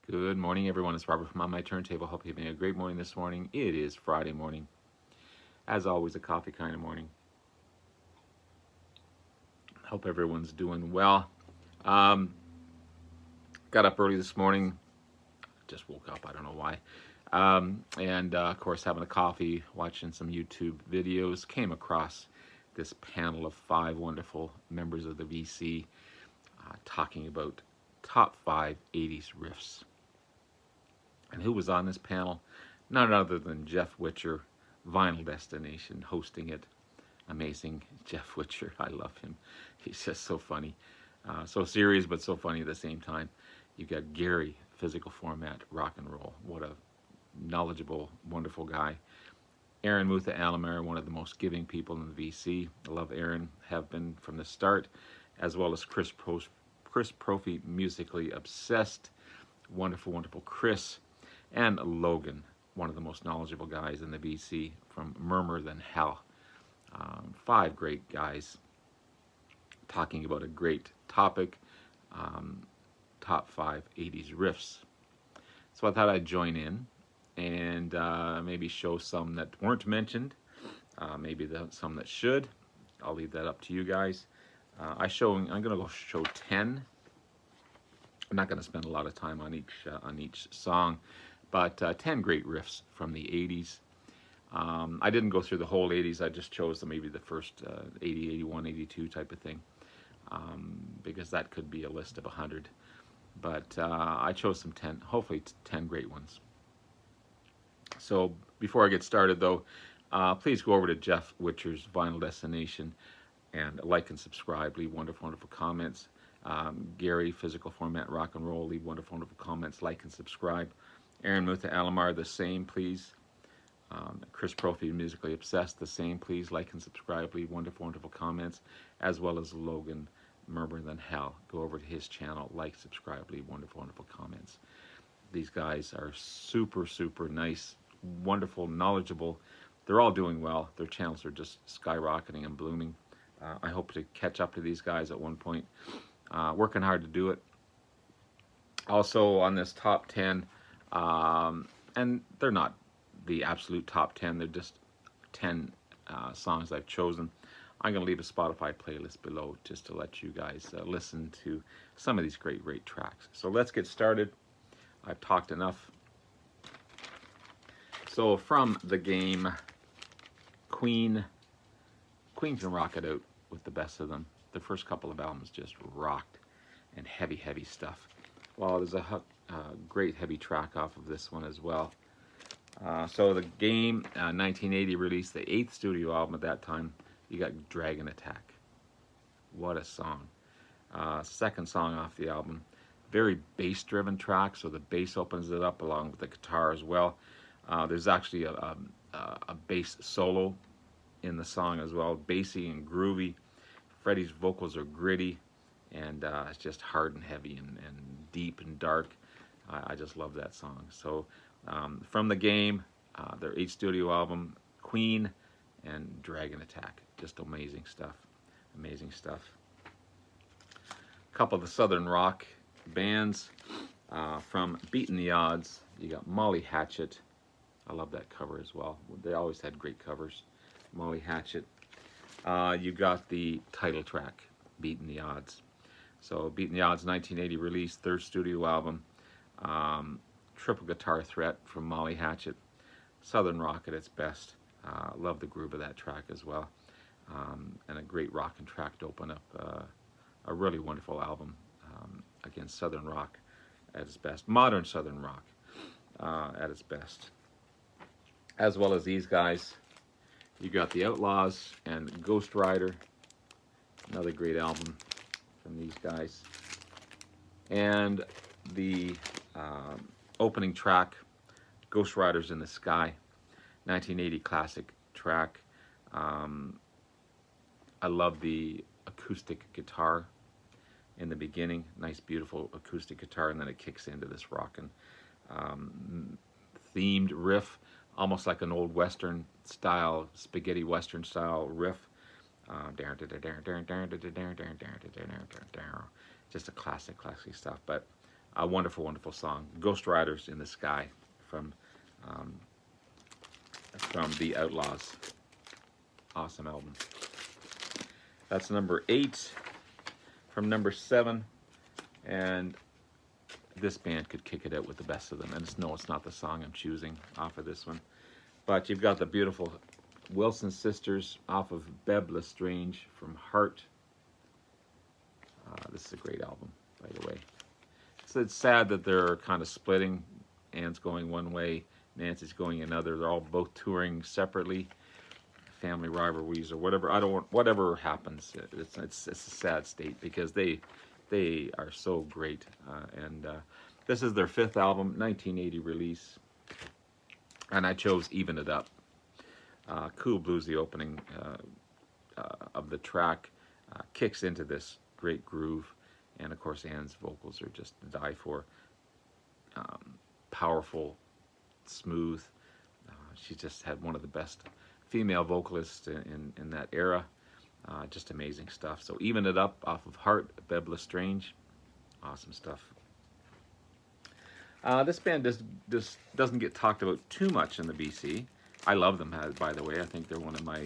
Good morning, everyone. It's Robert from On My Turntable. Hope you're having a great morning this morning. It is Friday morning. As always, a coffee kind of morning. Hope everyone's doing well. Um, got up early this morning. Just woke up. I don't know why. And of course, having a coffee, watching some YouTube videos. Came across this panel of 5 wonderful members of the VC talking about top 5 80s riffs. And who was on this panel? None other than Jeff Witcher, Vinyl Destination, hosting it. Amazing Jeff Witcher. I love him. He's just so funny. So serious, but so funny at the same time. You got Gary, Physical Format, Rock and Roll. What a knowledgeable, wonderful guy. Aaron Mutha Alamar, one of the most giving people in the VC. I love Aaron, have been from the start, as well as Chris Profi, musically obsessed. Wonderful, wonderful Chris. And Logan, one of the most knowledgeable guys in the VC from Murmur Than Hell. 5 great guys talking about a great topic, top 5 80s riffs. So I thought I'd join in and maybe show some that weren't mentioned, maybe some that should. I'll leave that up to you guys. I'm going to go show 10. I'm not going to spend a lot of time on each song, but 10 great riffs from the 80s. I didn't go through the whole 80s. I just chose maybe the first 80, 81, 82 type of thing, because that could be a list of 100. But I chose some 10, hopefully 10 great ones. So before I get started, though, please go over to Jeff Witcher's Vinyl Destination and like and subscribe. Leave wonderful, wonderful comments. Gary, Physical Format, Rock and Roll, leave wonderful, wonderful comments. Like and subscribe. Aaron Mutha Alamar, the same, please. Chris Profi, Musically Obsessed, the same, please. Like and subscribe. Leave wonderful, wonderful comments. As well as Logan, Murmur Than Hell. Go over to his channel. Like, subscribe. Leave wonderful, wonderful comments. These guys are super, super nice, wonderful, knowledgeable. They're all doing well. Their channels are just skyrocketing and blooming. I hope to catch up to these guys at one point. Working hard to do it. Also on this top 10, and they're not the absolute top 10, they're just 10 songs I've chosen. I'm going to leave a Spotify playlist below just to let you guys listen to some of these great, great tracks. So let's get started. I've talked enough. So from the game, Queen can rock it out with the best of them. The first couple of albums just rocked, and heavy, heavy stuff. Well, there's a great heavy track off of this one as well. So the game, 1980 released, the 8th studio album at that time. You got Dragon Attack. What a song. Second song off the album. Very bass-driven track, so the bass opens it up along with the guitar as well. There's actually a bass solo in the song as well, bassy and groovy. Freddie's vocals are gritty, and it's just hard and heavy and deep and dark. I just love that song. So from the game, their 8th studio album, Queen and Dragon Attack. Just amazing stuff. Amazing stuff. A couple of the Southern rock bands from Beating the Odds. You got Molly Hatchet. I love that cover as well. They always had great covers. Molly Hatchet. You got the title track, Beating the Odds. So Beating the Odds, 1980 release, 3rd studio album. Triple guitar threat from Molly Hatchet. Southern rock at its best. Love the groove of that track as well. And a great rockin' track to open up a really wonderful album. Again, Southern rock at its best. Modern Southern rock at its best. As well as these guys. You got the Outlaws and Ghost Rider. Another great album from these guys. And the opening track, Ghost Riders in the Sky, 1980 classic track. I love the acoustic guitar in the beginning. Nice, beautiful acoustic guitar, and then it kicks into this rockin' themed riff, almost like an old Western style, spaghetti Western style riff. Just a classic stuff. But A wonderful, wonderful song. Ghost Riders in the Sky from um, the Outlaws. Awesome album. That's number 8. From number 7, and this band could kick it out with the best of them. And it's not the song I'm choosing off of this one. But you've got the beautiful Wilson Sisters off of Beb Lestrange from Heart. This is a great album, by the way. So it's sad that they're kind of splitting. Anne's going one way, Nancy's going another. They're all both touring separately. Family rivalries or whatever. Whatever happens. It's a sad state because they are so great. And this is their 5th album, 1980 release. And I chose Even It Up. Cool bluesy opening of the track. Kicks into this great groove. And of course Anne's vocals are just to die for. Powerful, smooth. She just had one of the best female vocalists in that era. Just amazing stuff. So Even It Up off of Heart, Beb Lestrange. Awesome stuff. This band just doesn't get talked about too much in the BC. I love them, by the way. I think they're one of my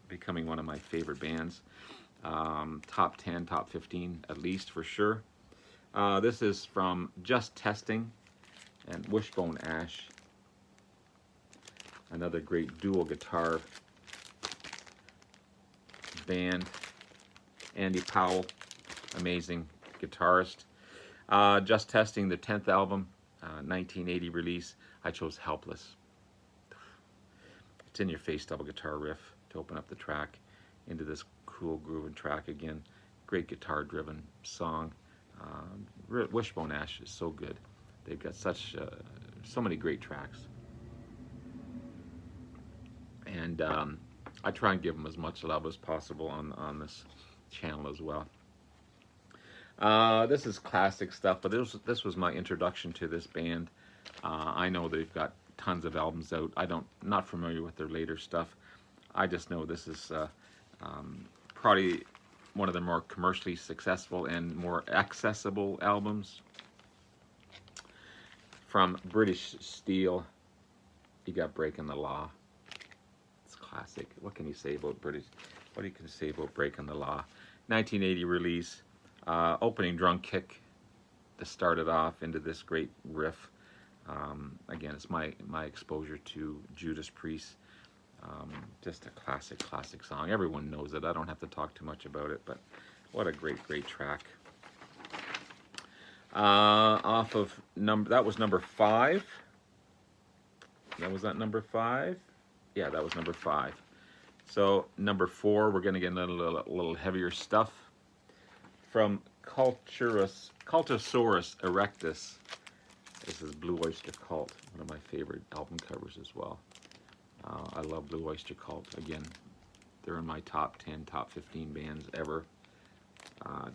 becoming one of my favorite bands. Top 10, top 15 at least for sure. This is from Just Testing and Wishbone Ash. Another great dual guitar band. Andy Powell, amazing guitarist. Just Testing, the 10th album, 1980 release. I chose Helpless. It's in your face double guitar riff to open up the track into this cool grooving track again. Great guitar driven song. Wishbone Ash is so good. They've got so many great tracks. And I try and give them as much love as possible on this channel as well. This is classic stuff, but this was my introduction to this band. I know they've got tons of albums out. Not familiar with their later stuff. I just know this is probably one of the more commercially successful and more accessible albums. From British Steel, you got Breaking the Law. It's classic. What can you say about British? What can you say about Breaking the Law? 1980 release. Opening drum kick to start it off into this great riff. Again, it's my exposure to Judas Priest. Just a classic song. Everyone knows it. I don't have to talk too much about it, but what a great track. Off of that was number 5. Was that number 5? Yeah, that was number 5. So number 4, we're going to get a little heavier stuff from Cultosaurus Erectus. This is Blue Oyster Cult, one of my favorite album covers as well. I love Blue Oyster Cult. Again, they're in my top 10, top 15 bands ever.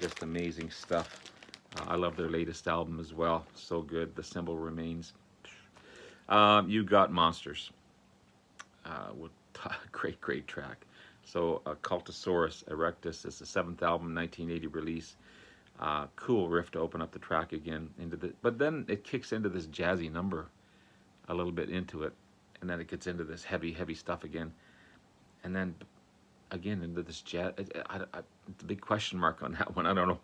Just amazing stuff. I love their latest album as well. So good. The Symbol Remains. You Got Monsters. Great track. So Cultosaurus Erectus is the 7th album, 1980 release. Cool riff to open up the track again. But then it kicks into this jazzy number a little bit into it. And then it gets into this heavy stuff again. And then again into this jazz. The big question mark on that one. I don't know.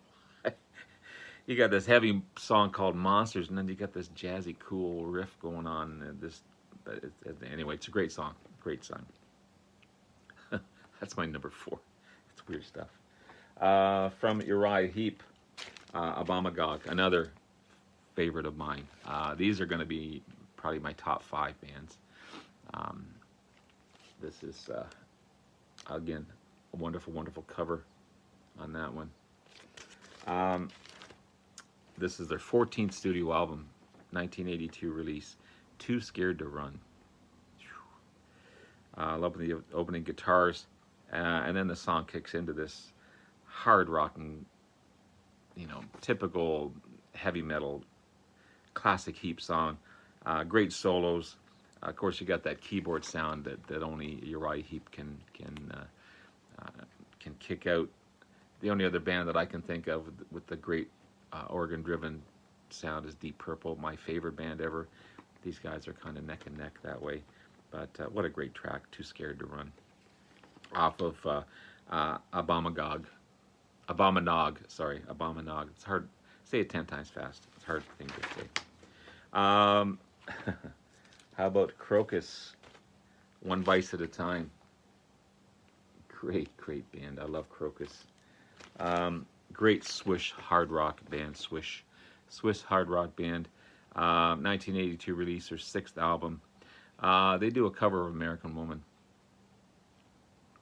You got this heavy song called Monsters, and then you got this jazzy, cool riff going on. Anyway, it's a great song. Great song. That's my number 4. It's weird stuff. From Uriah Heep, Abamagog, another favorite of mine. These are going to be probably my top 5 bands. This is, again, a wonderful cover on that one. This is their 14th studio album, 1982 release, Too Scared to Run. I love the opening guitars, and then the song kicks into this hard rocking, typical heavy metal, classic Heap song. Great solos. Of course, you got that keyboard sound that only Uriah Heep can kick out. The only other band that I can think of with the great organ-driven sound as Deep Purple, my favorite band ever. These guys are kind of neck and neck that way. But what a great track, Too Scared to Run. Off of Abominog, sorry, Abominog. It's hard, say it 10 times fast. It's a hard thing to say. How about Crocus, One Vice at a Time? Great, great band. I love Crocus. Great Swiss hard rock band, Swiss hard rock band. 1982 release, their 6th album. They do a cover of American Woman,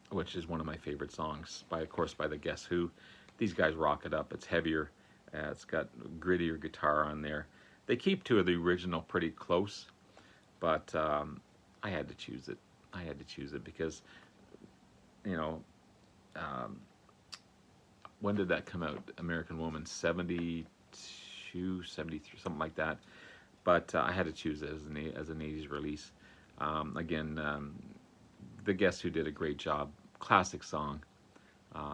which is one of my favorite songs, of course, by the Guess Who. These guys rock it up. It's heavier. It's got grittier guitar on there. They keep 2 of the original pretty close, but I had to choose it. I had to choose it because, you know, when did that come out? American Woman, 72, 73, something like that. But I had to choose it as an 80s release. Again, the Guess Who did a great job. Classic song,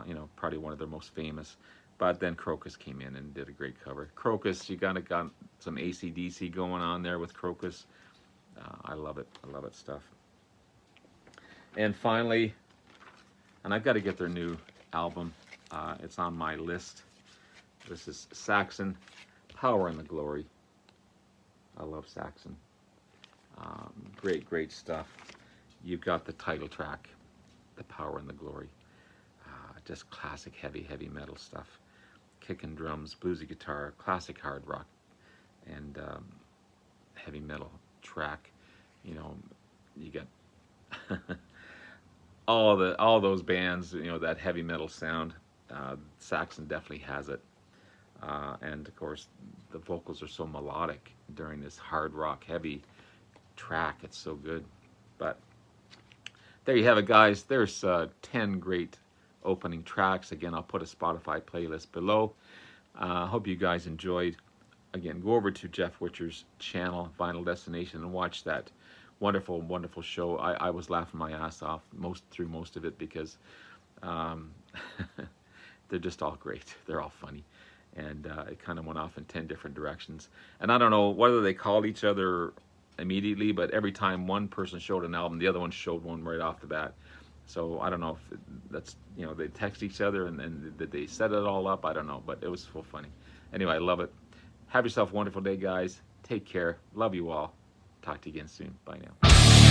you know, probably one of their most famous. But then Crocus came in and did a great cover. Crocus, you got some AC/DC going on there with Crocus. I love it. I love it stuff. And finally, and I've got to get their new album. It's on my list. This is Saxon, Power and the Glory. I love Saxon. Great, great stuff. You've got the title track, The Power and the Glory. Just classic heavy, heavy metal stuff. Kicking drums, bluesy guitar, classic hard rock, and heavy metal track. You know, you got all those bands. You know, that heavy metal sound. Saxon definitely has it. And of course, the vocals are so melodic during this hard rock heavy track. It's so good. But there you have it, guys. There's 10 great opening tracks. Again, I'll put a Spotify playlist below. Hope you guys enjoyed. Again, go over to Jeff Witcher's channel, Vinyl Destination, and watch that wonderful, wonderful show. I was laughing my ass off through most of it because they're just all great. They're all funny. And it kind of went off in 10 different directions. And I don't know whether they called each other immediately, but every time one person showed an album, the other one showed one right off the bat. So I don't know if that's, you know, they text each other and then did they set it all up? I don't know, but it was so funny. Anyway, I love it. Have yourself a wonderful day, guys. Take care. Love you all. Talk to you again soon. Bye now.